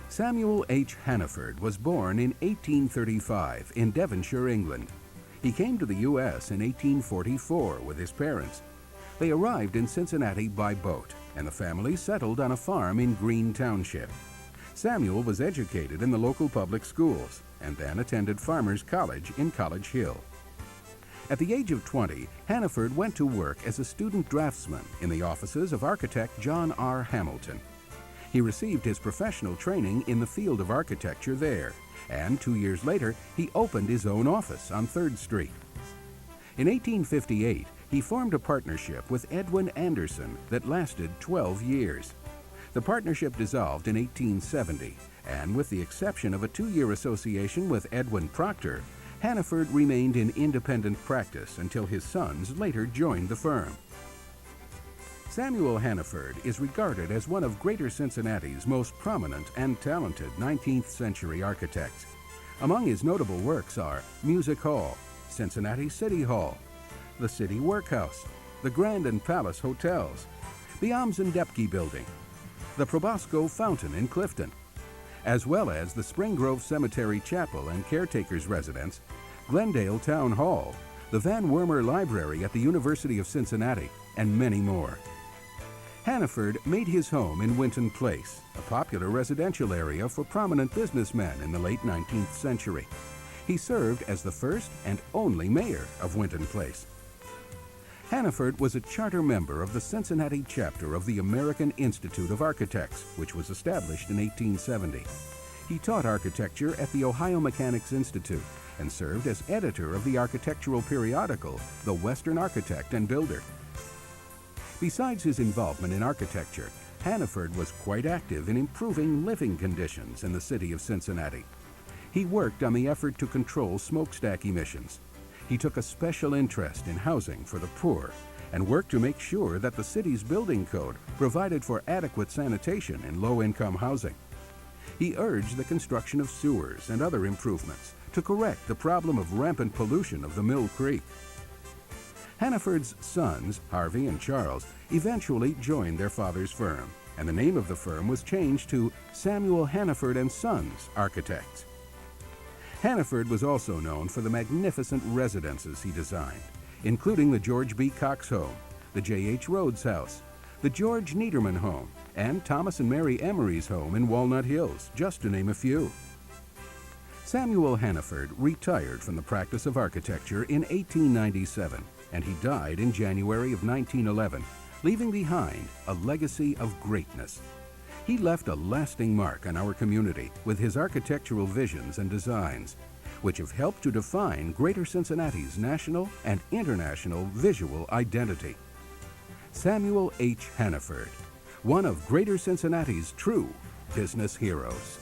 Samuel H. Hannaford was born in 1835 in Devonshire, England. He came to the U.S. in 1844 with his parents. They arrived in Cincinnati by boat, and the family settled on a farm in Green Township. Samuel was educated in the local public schools and then attended Farmers College in College Hill. At the age of 20, Hannaford went to work as a student draftsman in the offices of architect John R. Hamilton. He received his professional training in the field of architecture there, and 2 years later, he opened his own office on 3rd Street. In 1858, he formed a partnership with Edwin Anderson that lasted 12 years. The partnership dissolved in 1870, and with the exception of a 2-year association with Edwin Proctor, Hannaford remained in independent practice until his sons later joined the firm. Samuel Hannaford is regarded as one of Greater Cincinnati's most prominent and talented 19th century architects. Among his notable works are Music Hall, Cincinnati City Hall, the City Workhouse, the Grand and Palace Hotels, the Amsen-Depke Building, the Probosco Fountain in Clifton, as well as the Spring Grove Cemetery Chapel and Caretaker's Residence, Glendale Town Hall, the Van Wormer Library at the University of Cincinnati, and many more. Hannaford made his home in Winton Place, a popular residential area for prominent businessmen in the late 19th century. He served as the first and only mayor of Winton Place. Hannaford was a charter member of the Cincinnati chapter of the American Institute of Architects, which was established in 1870. He taught architecture at the Ohio Mechanics Institute and served as editor of the architectural periodical, The Western Architect and Builder. Besides his involvement in architecture, Hannaford was quite active in improving living conditions in the city of Cincinnati. He worked on the effort to control smokestack emissions. He took a special interest in housing for the poor and worked to make sure that the city's building code provided for adequate sanitation in low-income housing. He urged the construction of sewers and other improvements to correct the problem of rampant pollution of the Mill Creek. Hannaford's sons, Harvey and Charles, eventually joined their father's firm, and the name of the firm was changed to Samuel Hannaford and Sons Architects. Hannaford was also known for the magnificent residences he designed, including the George B. Cox Home, the J.H. Rhodes House, the George Niederman Home, and Thomas and Mary Emery's home in Walnut Hills, just to name a few. Samuel Hannaford retired from the practice of architecture in 1897, and he died in January of 1911, leaving behind a legacy of greatness. He left a lasting mark on our community with his architectural visions and designs, which have helped to define Greater Cincinnati's national and international visual identity. Samuel H. Hannaford, one of Greater Cincinnati's true business heroes.